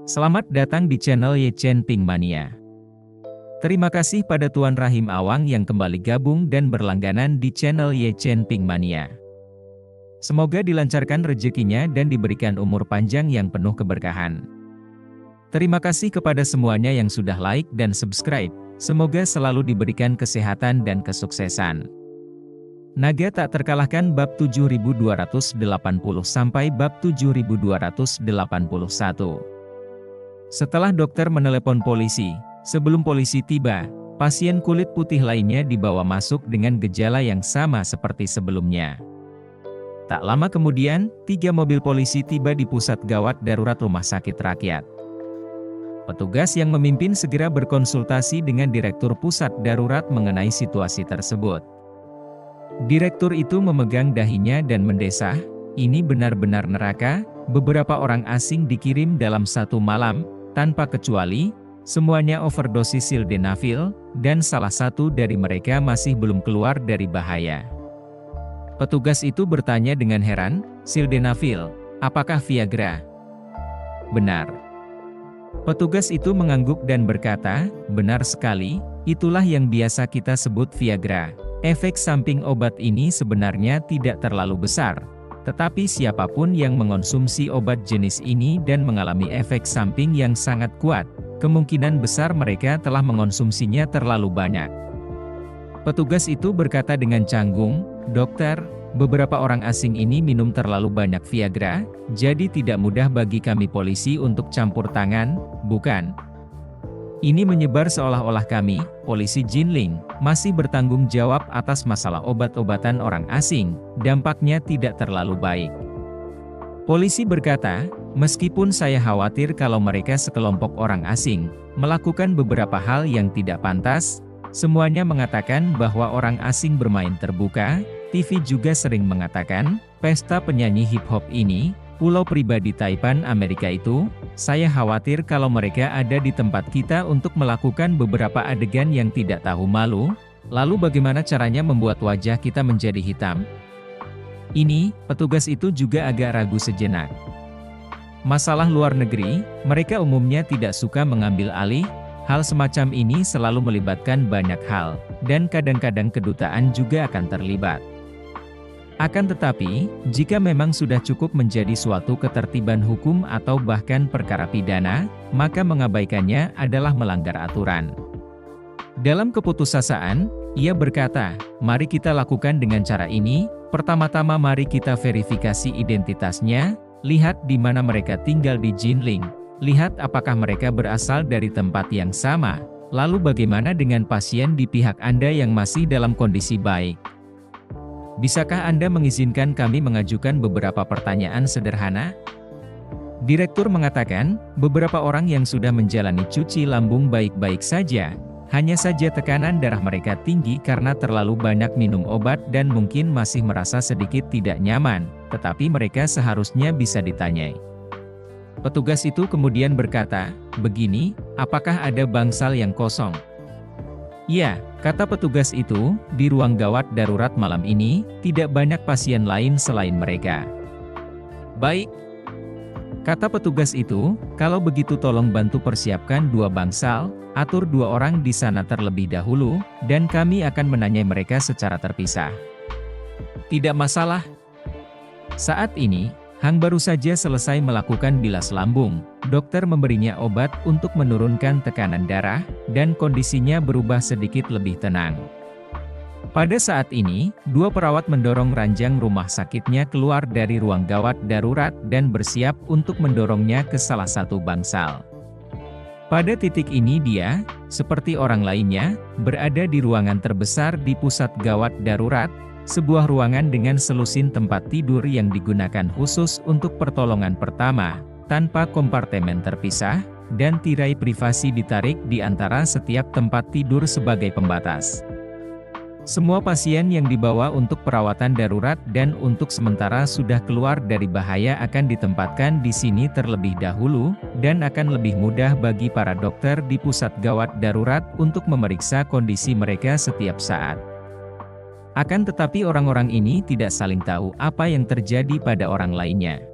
Selamat datang di channel Ye Chen Ping Mania. Terima kasih pada Tuan Rahim Awang yang kembali gabung dan berlangganan di channel Ye Chen Ping Mania. Semoga dilancarkan rezekinya dan diberikan umur panjang yang penuh keberkahan. Terima kasih kepada semuanya yang sudah like dan subscribe. Semoga selalu diberikan kesehatan dan kesuksesan. Naga tak terkalahkan bab 7280 sampai bab 7281. Setelah dokter menelepon polisi, sebelum polisi tiba, pasien kulit putih lainnya dibawa masuk dengan gejala yang sama seperti sebelumnya. Tak lama kemudian, 3 mobil polisi tiba di pusat gawat darurat rumah sakit rakyat. Petugas yang memimpin segera berkonsultasi dengan direktur pusat darurat mengenai situasi tersebut. Direktur itu memegang dahinya dan mendesah, "Ini benar-benar neraka, beberapa orang asing dikirim dalam satu malam, tanpa kecuali, semuanya overdosis sildenafil, dan salah satu dari mereka masih belum keluar dari bahaya." Petugas itu bertanya dengan heran, "Sildenafil, apakah Viagra?" "Benar." Petugas itu mengangguk dan berkata, "Benar sekali, itulah yang biasa kita sebut Viagra. Efek samping obat ini sebenarnya tidak terlalu besar, tetapi siapapun yang mengonsumsi obat jenis ini dan mengalami efek samping yang sangat kuat, kemungkinan besar mereka telah mengonsumsinya terlalu banyak." Petugas itu berkata dengan canggung, "Dokter, beberapa orang asing ini minum terlalu banyak Viagra, jadi tidak mudah bagi kami polisi untuk campur tangan, bukan? Ini menyebar seolah-olah kami, polisi Jinling, masih bertanggung jawab atas masalah obat-obatan orang asing, dampaknya tidak terlalu baik." Polisi berkata, "Meskipun saya khawatir kalau mereka sekelompok orang asing, melakukan beberapa hal yang tidak pantas, semuanya mengatakan bahwa orang asing bermain terbuka, TV juga sering mengatakan, pesta penyanyi hip-hop ini, pulau pribadi Taipan Amerika itu, saya khawatir kalau mereka ada di tempat kita untuk melakukan beberapa adegan yang tidak tahu malu, lalu bagaimana caranya membuat wajah kita menjadi hitam?" Ini, petugas itu juga agak ragu sejenak. Masalah luar negeri, mereka umumnya tidak suka mengambil alih, hal semacam ini selalu melibatkan banyak hal, dan kadang-kadang kedutaan juga akan terlibat. Akan tetapi, jika memang sudah cukup menjadi suatu ketertiban hukum atau bahkan perkara pidana, maka mengabaikannya adalah melanggar aturan. Dalam keputusasaan, ia berkata, "Mari kita lakukan dengan cara ini, pertama-tama mari kita verifikasi identitasnya, lihat di mana mereka tinggal di Jinling, lihat apakah mereka berasal dari tempat yang sama, lalu bagaimana dengan pasien di pihak Anda yang masih dalam kondisi baik. Bisakah Anda mengizinkan kami mengajukan beberapa pertanyaan sederhana?" Direktur mengatakan, beberapa orang yang sudah menjalani cuci lambung baik-baik saja, hanya saja tekanan darah mereka tinggi karena terlalu banyak minum obat dan mungkin masih merasa sedikit tidak nyaman, tetapi mereka seharusnya bisa ditanyai. Petugas itu kemudian berkata, "Begini, apakah ada bangsal yang kosong?" "Ya," kata petugas itu, "di ruang gawat darurat malam ini, tidak banyak pasien lain selain mereka." "Baik," kata petugas itu, "kalau begitu tolong bantu persiapkan 2 bangsal, atur 2 orang di sana terlebih dahulu, dan kami akan menanyai mereka secara terpisah." "Tidak masalah." Saat ini, Hang baru saja selesai melakukan bilas lambung. Dokter memberinya obat untuk menurunkan tekanan darah, dan kondisinya berubah sedikit lebih tenang. Pada saat ini, 2 perawat mendorong ranjang rumah sakitnya keluar dari ruang gawat darurat dan bersiap untuk mendorongnya ke salah satu bangsal. Pada titik ini dia, seperti orang lainnya, berada di ruangan terbesar di pusat gawat darurat, sebuah ruangan dengan selusin tempat tidur yang digunakan khusus untuk pertolongan pertama, tanpa kompartemen terpisah, dan tirai privasi ditarik di antara setiap tempat tidur sebagai pembatas. Semua pasien yang dibawa untuk perawatan darurat dan untuk sementara sudah keluar dari bahaya akan ditempatkan di sini terlebih dahulu, dan akan lebih mudah bagi para dokter di pusat gawat darurat untuk memeriksa kondisi mereka setiap saat. Akan tetapi orang-orang ini tidak saling tahu apa yang terjadi pada orang lainnya.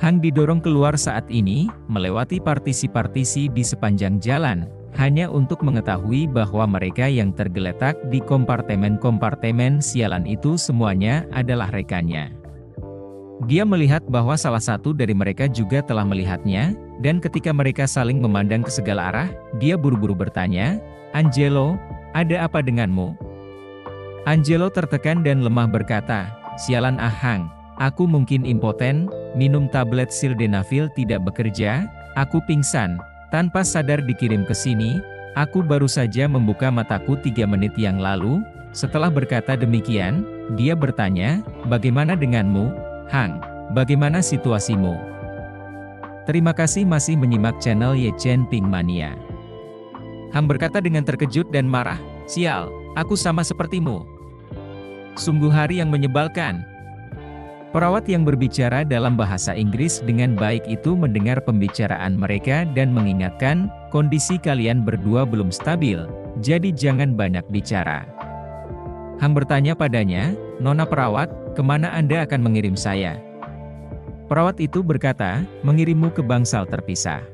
Hang didorong keluar saat ini, melewati partisi-partisi di sepanjang jalan, hanya untuk mengetahui bahwa mereka yang tergeletak di kompartemen-kompartemen sialan itu semuanya adalah rekannya. Dia melihat bahwa salah satu dari mereka juga telah melihatnya, dan ketika mereka saling memandang ke segala arah, dia buru-buru bertanya, "Angelo, ada apa denganmu?" Angelo tertekan dan lemah berkata, "Sialan Hang, aku mungkin impoten, minum tablet sildenafil tidak bekerja, aku pingsan, tanpa sadar dikirim ke sini, aku baru saja membuka mataku 3 menit yang lalu." Setelah berkata demikian, dia bertanya, "Bagaimana denganmu, Hang? Bagaimana situasimu?" Terima kasih masih menyimak channel Ye Chen Ping Mania. Hang berkata dengan terkejut dan marah, "Sial, aku sama sepertimu. Sungguh hari yang menyebalkan." Perawat yang berbicara dalam bahasa Inggris dengan baik itu mendengar pembicaraan mereka dan mengingatkan, "Kondisi kalian berdua belum stabil, jadi jangan banyak bicara." Hang bertanya padanya, "Nona perawat, kemana Anda akan mengirim saya?" Perawat itu berkata, "Mengirimmu ke bangsal terpisah."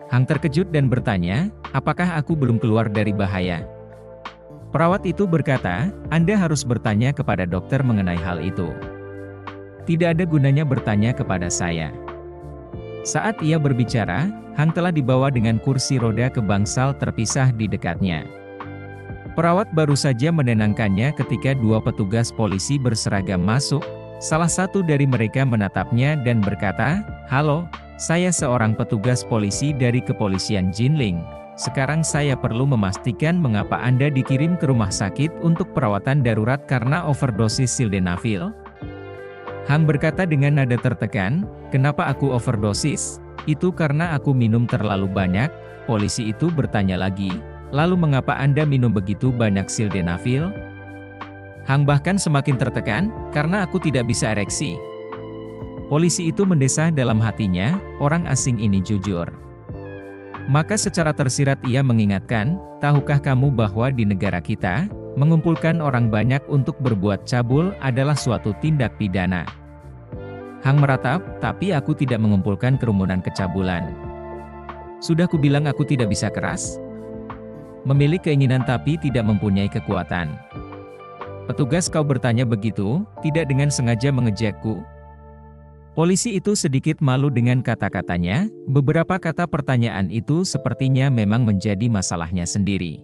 Hang terkejut dan bertanya, "Apakah aku belum keluar dari bahaya?" Perawat itu berkata, "Anda harus bertanya kepada dokter mengenai hal itu. Tidak ada gunanya bertanya kepada saya." Saat ia berbicara, Hang telah dibawa dengan kursi roda ke bangsal terpisah di dekatnya. Perawat baru saja menenangkannya ketika 2 petugas polisi berseragam masuk. Salah satu dari mereka menatapnya dan berkata, "Halo, saya seorang petugas polisi dari kepolisian Jinling. Sekarang saya perlu memastikan mengapa Anda dikirim ke rumah sakit untuk perawatan darurat karena overdosis sildenafil." Hang berkata dengan nada tertekan, "Kenapa aku overdosis? Itu karena aku minum terlalu banyak." Polisi itu bertanya lagi, "Lalu mengapa Anda minum begitu banyak sildenafil?" Hang bahkan semakin tertekan, "Karena aku tidak bisa ereksi." Polisi itu mendesah dalam hatinya, orang asing ini jujur. Maka secara tersirat ia mengingatkan, "Tahukah kamu bahwa di negara kita, mengumpulkan orang banyak untuk berbuat cabul adalah suatu tindak pidana?" Hang meratap, "Tapi aku tidak mengumpulkan kerumunan kecabulan. Sudah kubilang aku tidak bisa keras? Memilih keinginan tapi tidak mempunyai kekuatan." "Petugas, kau bertanya begitu, tidak dengan sengaja mengejekku?" Polisi itu sedikit malu dengan kata-katanya, beberapa kata pertanyaan itu sepertinya memang menjadi masalahnya sendiri.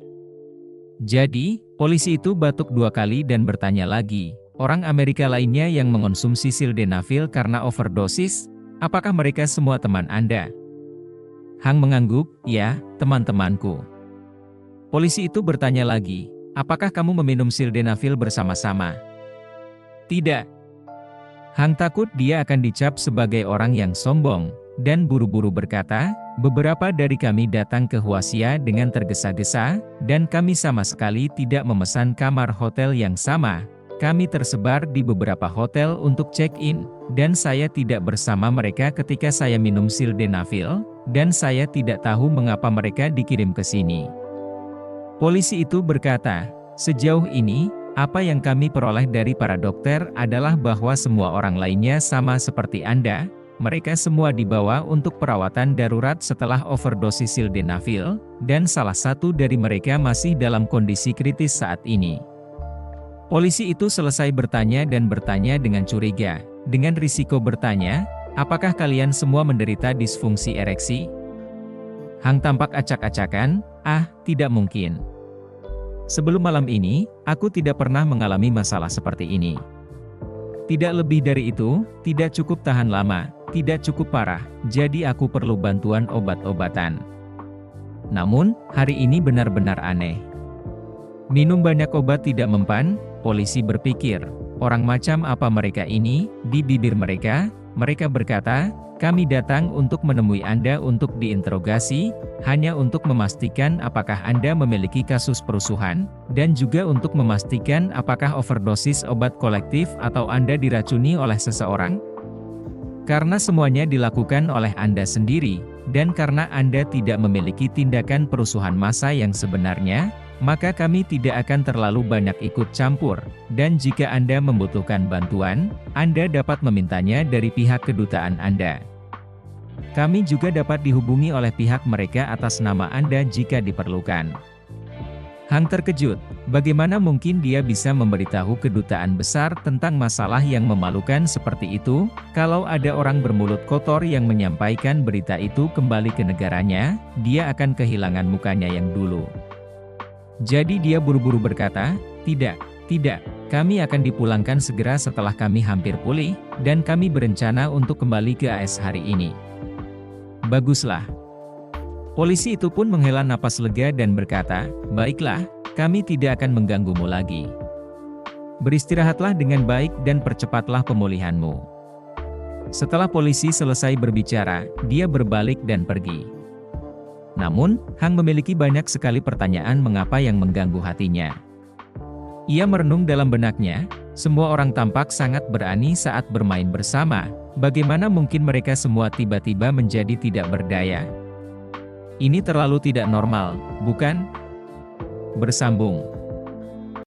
Jadi, polisi itu batuk 2 kali dan bertanya lagi, "Orang Amerika lainnya yang mengonsumsi sildenafil karena overdosis, apakah mereka semua teman Anda?" Hang mengangguk, "Ya, teman-temanku." Polisi itu bertanya lagi, "Apakah kamu meminum sildenafil bersama-sama?" "Tidak." Hang takut dia akan dicap sebagai orang yang sombong, dan buru-buru berkata, "Beberapa dari kami datang ke Huaxia dengan tergesa-gesa, dan kami sama sekali tidak memesan kamar hotel yang sama. Kami tersebar di beberapa hotel untuk check-in, dan saya tidak bersama mereka ketika saya minum sildenafil, dan saya tidak tahu mengapa mereka dikirim ke sini." Polisi itu berkata, "Sejauh ini, apa yang kami peroleh dari para dokter adalah bahwa semua orang lainnya sama seperti Anda, mereka semua dibawa untuk perawatan darurat setelah overdosis sildenafil, dan salah satu dari mereka masih dalam kondisi kritis saat ini." Polisi itu selesai bertanya dan bertanya dengan curiga, dengan risiko bertanya, "Apakah kalian semua menderita disfungsi ereksi?" Hang tampak acak-acakan, Tidak mungkin. Sebelum malam ini, aku tidak pernah mengalami masalah seperti ini. Tidak lebih dari itu, tidak cukup tahan lama, tidak cukup parah, jadi aku perlu bantuan obat-obatan. Namun, hari ini benar-benar aneh. Minum banyak obat tidak mempan, polisi berpikir, orang macam apa mereka ini, di bibir mereka berkata, "Kami datang untuk menemui Anda untuk diinterogasi, hanya untuk memastikan apakah Anda memiliki kasus perusuhan, dan juga untuk memastikan apakah overdosis obat kolektif atau Anda diracuni oleh seseorang. Karena semuanya dilakukan oleh Anda sendiri, dan karena Anda tidak memiliki tindakan perusuhan massa yang sebenarnya, maka kami tidak akan terlalu banyak ikut campur, dan jika Anda membutuhkan bantuan, Anda dapat memintanya dari pihak kedutaan Anda. Kami juga dapat dihubungi oleh pihak mereka atas nama Anda jika diperlukan." Hang terkejut, bagaimana mungkin dia bisa memberitahu kedutaan besar tentang masalah yang memalukan seperti itu, kalau ada orang bermulut kotor yang menyampaikan berita itu kembali ke negaranya, dia akan kehilangan mukanya yang dulu. Jadi dia buru-buru berkata, tidak, kami akan dipulangkan segera setelah kami hampir pulih, dan kami berencana untuk kembali ke AS hari ini." "Baguslah." Polisi itu pun menghela napas lega dan berkata, "Baiklah, kami tidak akan mengganggumu lagi. Beristirahatlah dengan baik dan percepatlah pemulihanmu." Setelah polisi selesai berbicara, dia berbalik dan pergi. Namun, Hang memiliki banyak sekali pertanyaan mengapa yang mengganggu hatinya. Ia merenung dalam benaknya, semua orang tampak sangat berani saat bermain bersama, bagaimana mungkin mereka semua tiba-tiba menjadi tidak berdaya? Ini terlalu tidak normal, bukan? Bersambung.